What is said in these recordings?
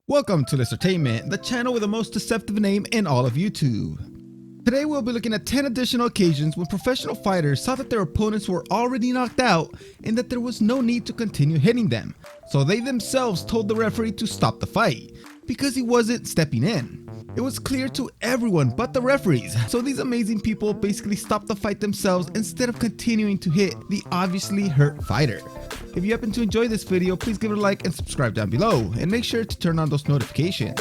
Welcome to Listertainment, the channel with the most deceptive name in all of YouTube. Today we'll be looking at 10 additional occasions when professional fighters saw that their opponents were already knocked out and that there was no need to continue hitting them, so they themselves told the referee to stop the fight, because he wasn't stepping in. It was clear to everyone but the referees, so these amazing people basically stopped the fight themselves instead of continuing to hit the obviously hurt fighter. If you happen to enjoy this video, please give it a like and subscribe down below, and make sure to turn on those notifications.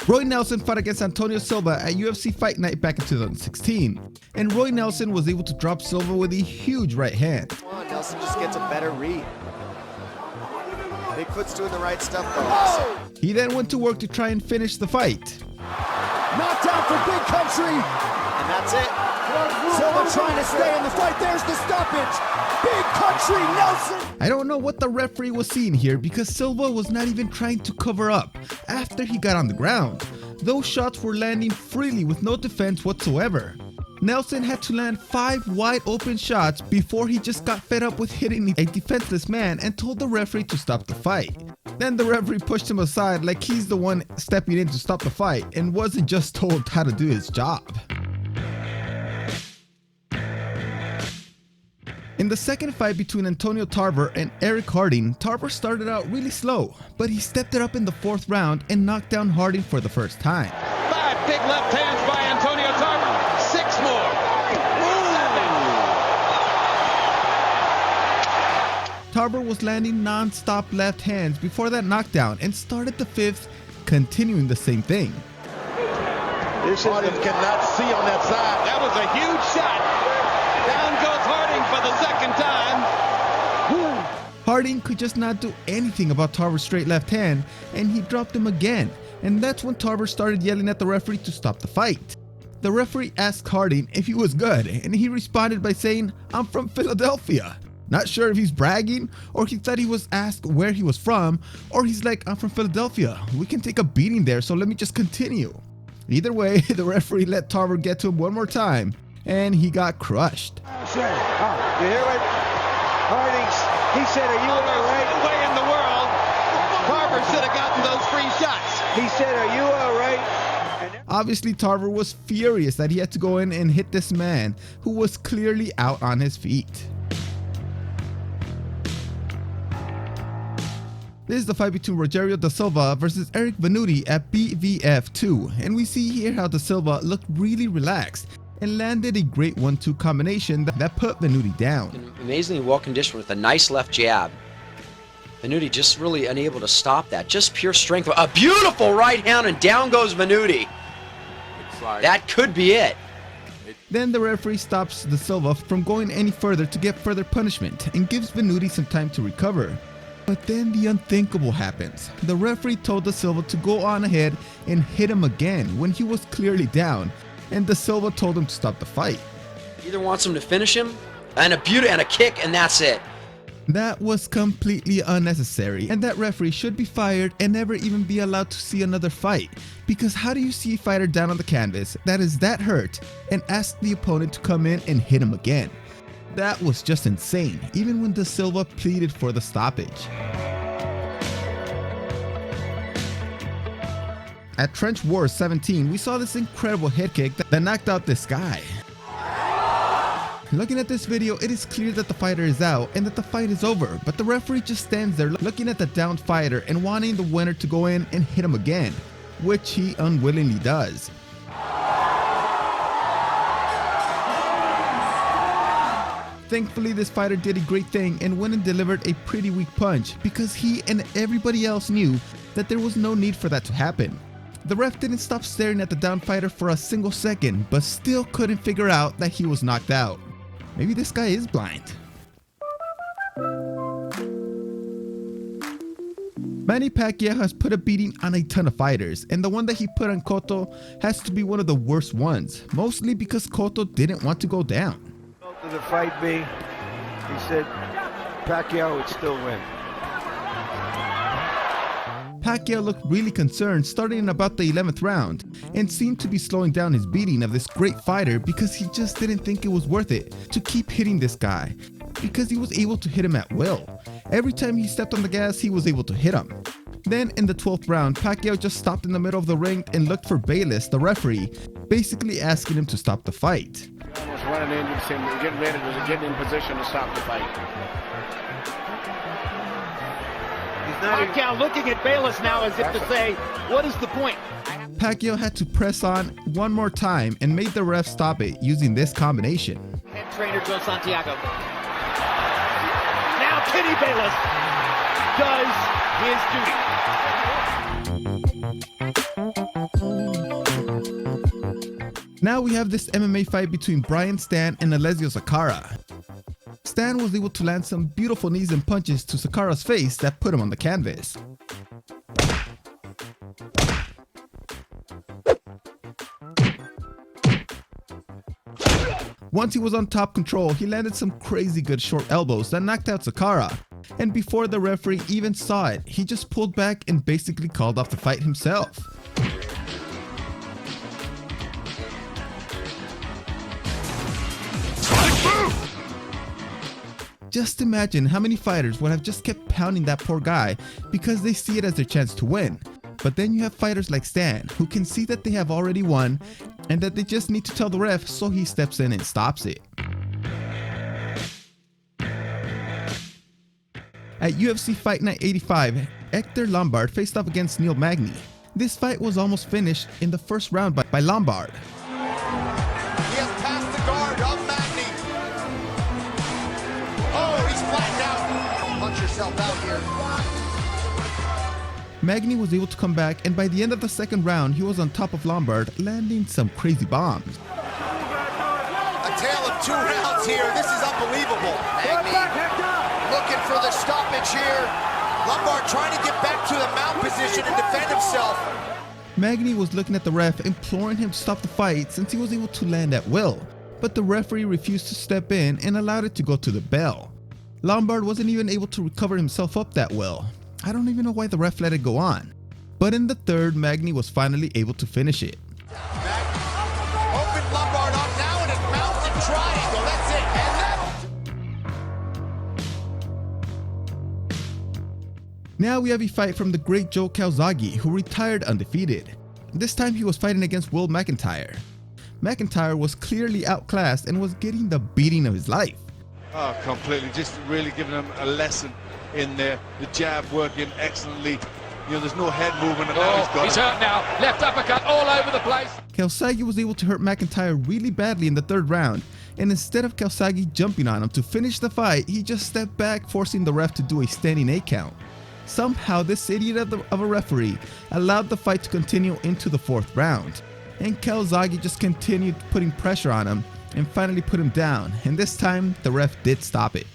Roy Nelson fought against Antonio Silva at UFC Fight Night back in 2016, and Roy Nelson was able to drop Silva with a huge right hand. Nelson just gets a better read. Bigfoot's doing the right stuff though. He then went to work to try and finish the fight. Knockdown for Big Country! And that's it. Silva trying to stay in the fight. There's the stoppage. Big Country Nelson! I don't know what the referee was seeing here, because Silva was not even trying to cover up after he got on the ground. Those shots were landing freely with no defense whatsoever. Nelson had to land 5 wide open shots before he just got fed up with hitting a defenseless man and told the referee to stop the fight. Then the referee pushed him aside like he's the one stepping in to stop the fight and wasn't just told how to do his job. In the second fight between Antonio Tarver and Eric Harding, Tarver started out really slow, but he stepped it up in the 4th round and knocked down Harding for the first time. 5 big left hands by Antonio Tarver. 6 more. Tarver was landing non-stop left hands before that knockdown and started the 5th, continuing the same thing. This Harding cannot see on that side. That was a huge shot. Down goes Harding for the 2nd time. Harding could just not do anything about Tarver's straight left hand, and he dropped him again, and that's when Tarver started yelling at the referee to stop the fight. The referee asked Harding if he was good, and he responded by saying, "I'm from Philadelphia." Not sure if he's bragging, or he thought he was asked where he was from, or he's like, "I'm from Philadelphia. We can take a beating there, so let me just continue." Either way, the referee let Tarver get to him one more time, and he got crushed. You hear what Harding, he said, "Are you all right?" No way in the world. Tarver should have gotten those free shots. He said, "Are you all right?" Obviously, Tarver was furious that he had to go in and hit this man who was clearly out on his feet. This is the fight between Rogerio da Silva versus Eric Venuti at BVF 2, and we see here how da Silva looked really relaxed and landed a great 1-2 combination that put Venuti down. Amazingly well conditioned with a nice left jab. Venuti just really unable to stop that. Just pure strength. A beautiful right hand, and down goes Venuti. That could be it. Then the referee stops da Silva from going any further to get further punishment and gives Venuti some time to recover. But then the unthinkable happens. The referee told da Silva to go on ahead and hit him again when he was clearly down, and da Silva told him to stop the fight. Either wants him to finish him, and a kick, and that's it. That was completely unnecessary, and that referee should be fired and never even be allowed to see another fight. Because how do you see a fighter down on the canvas that is that hurt and ask the opponent to come in and hit him again? That was just insane, even when da Silva pleaded for the stoppage. At Trench Wars 17, we saw this incredible head kick that knocked out this guy. Looking at this video, it is clear that the fighter is out and that the fight is over, but the referee just stands there looking at the downed fighter and wanting the winner to go in and hit him again, which he unwillingly does. Thankfully, this fighter did a great thing and went and delivered a pretty weak punch, because he and everybody else knew that there was no need for that to happen. The ref didn't stop staring at the down fighter for a single second, but still couldn't figure out that he was knocked out. Maybe this guy is blind. Manny Pacquiao has put a beating on a ton of fighters, and the one that he put on Cotto has to be one of the worst ones, mostly because Cotto didn't want to go down. To the fight be, he said Pacquiao would still win. Pacquiao looked really concerned starting in about the 11th round and seemed to be slowing down his beating of this great fighter because he just didn't think it was worth it to keep hitting this guy, because he was able to hit him at will. Every time he stepped on the gas, he was able to hit him. Then in the 12th round, Pacquiao just stopped in the middle of the ring and looked for Bayless, the referee, basically asking him to stop the fight. Almost running in, getting ready to get in position to stop the fight. Pacquiao looking at Bayless now as if to say, what is the point? Pacquiao had to press on one more time and made the ref stop it using this combination. Head trainer Joe Santiago. Now Kenny Bayless does his duty. Now we have this MMA fight between Brian Stann and Alessio Sakara. Stann was able to land some beautiful knees and punches to Sakara's face that put him on the canvas. Once he was on top control, he landed some crazy good short elbows that knocked out Sakara. And before the referee even saw it, he just pulled back and basically called off the fight himself. Just imagine how many fighters would have just kept pounding that poor guy because they see it as their chance to win. But then you have fighters like Stann who can see that they have already won and that they just need to tell the ref, so he steps in and stops it. At UFC Fight Night 85, Hector Lombard faced off against Neil Magny. This fight was almost finished in the first round by Lombard. He has passed the guard of Magny. Oh, he's flattened out. Punch yourself out here. Magny was able to come back, and by the end of the second round, he was on top of Lombard, landing some crazy bombs. A tale of 2 rounds here. This is unbelievable. Magny looking for the stoppage here. Lombard trying to get back to the mount position and defend himself. Magny was looking at the ref, imploring him to stop the fight since he was able to land at will. But the referee refused to step in and allowed it to go to the bell. Lombard wasn't even able to recover himself up that well. I don't even know why the ref let it go on. But in the third, Magny was finally able to finish it. Open Lombard up now in a mountain triangle. That's it. Now we have a fight from the great Joe Calzagi, who retired undefeated. This time he was fighting against Will McIntyre. McIntyre was clearly outclassed and was getting the beating of his life. Oh, completely. Just really giving him a lesson in there. The jab working excellently. You know, there's no head movement. And now he's hurt now. Left uppercut all over the place. Calzagi was able to hurt McIntyre really badly in the third round, and instead of Calzagi jumping on him to finish the fight, he just stepped back, forcing the ref to do a standing 8 count. Somehow this idiot of a referee allowed the fight to continue into the 4th round, and Calzagi just continued putting pressure on him and finally put him down, and this time the ref did stop it.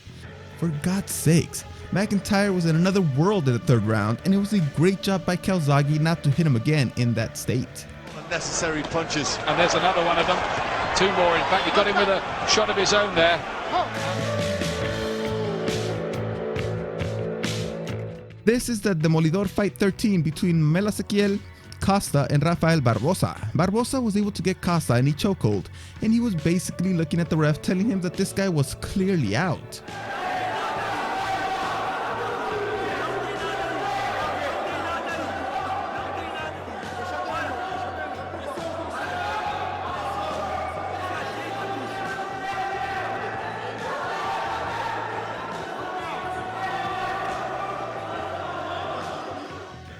For God's sakes, McIntyre was in another world in the 3rd round, and it was a great job by Calzagi not to hit him again in that state. Unnecessary punches. And there's another one of them. 2 more, in fact. He got him with a shot of his own there. This is the Demolidor Fight 13 between Melasekiel Costa and Rafael Barbosa. Barbosa was able to get Costa in a chokehold, and he was basically looking at the ref, telling him that this guy was clearly out.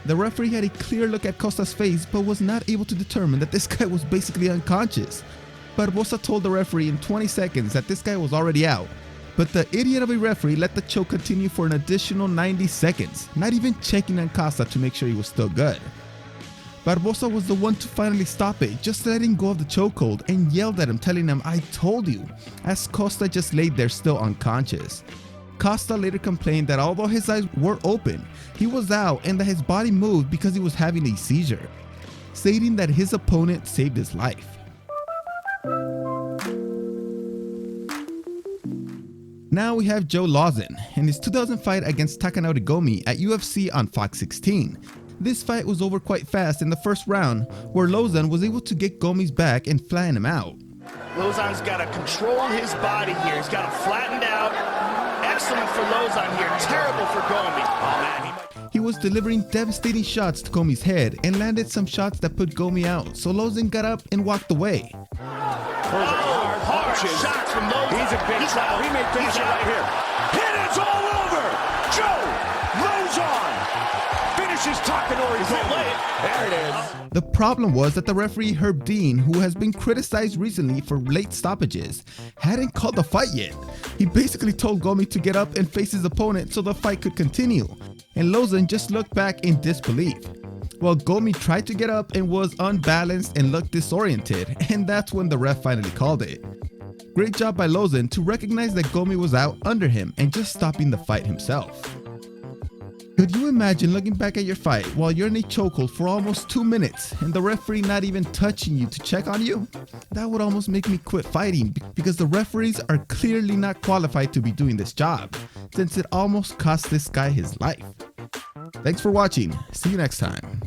The referee had a clear look at Costa's face, but was not able to determine that this guy was basically unconscious. Barbosa told the referee in 20 seconds that this guy was already out, but the idiot of a referee let the choke continue for an additional 90 seconds, not even checking on Costa to make sure he was still good. Barbosa was the one to finally stop it, just letting go of the chokehold, and yelled at him, telling him, "I told you," as Costa just laid there still unconscious. Costa later complained that although his eyes were open, he was out and that his body moved because he was having a seizure, stating that his opponent saved his life. Now we have Joe Lauzon in his 2000 fight against Takanori Gomi at UFC on Fox 16. This fight was over quite fast in the first round, where Lauzon was able to get Gomi's back and flatten him out. Lauzon's got to control his body here. He's got him flattened out. Excellent for Lauzon here. Terrible for Gomi. Oh, man. He was delivering devastating shots to Gomi's head and landed some shots that put Gomi out, so Lauzon got up and walked away. Hard shots from Lauzon. He's in big trouble. He may finish it right here. And it's all over. Joe Lauzon finishes Takanori's head. There it is. The problem was that the referee Herb Dean, who has been criticized recently for late stoppages, hadn't called the fight yet. He basically told Gomi to get up and face his opponent so the fight could continue, and Lauzon just looked back in disbelief. Well, Gomi tried to get up and was unbalanced and looked disoriented, and that's when the ref finally called it. Great job by Lauzon to recognize that Gomi was out under him and just stopping the fight himself. Could you imagine looking back at your fight while you're in a chokehold for almost 2 minutes and the referee not even touching you to check on you? That would almost make me quit fighting because the referees are clearly not qualified to be doing this job, since it almost cost this guy his life. Thanks for watching. See you next time.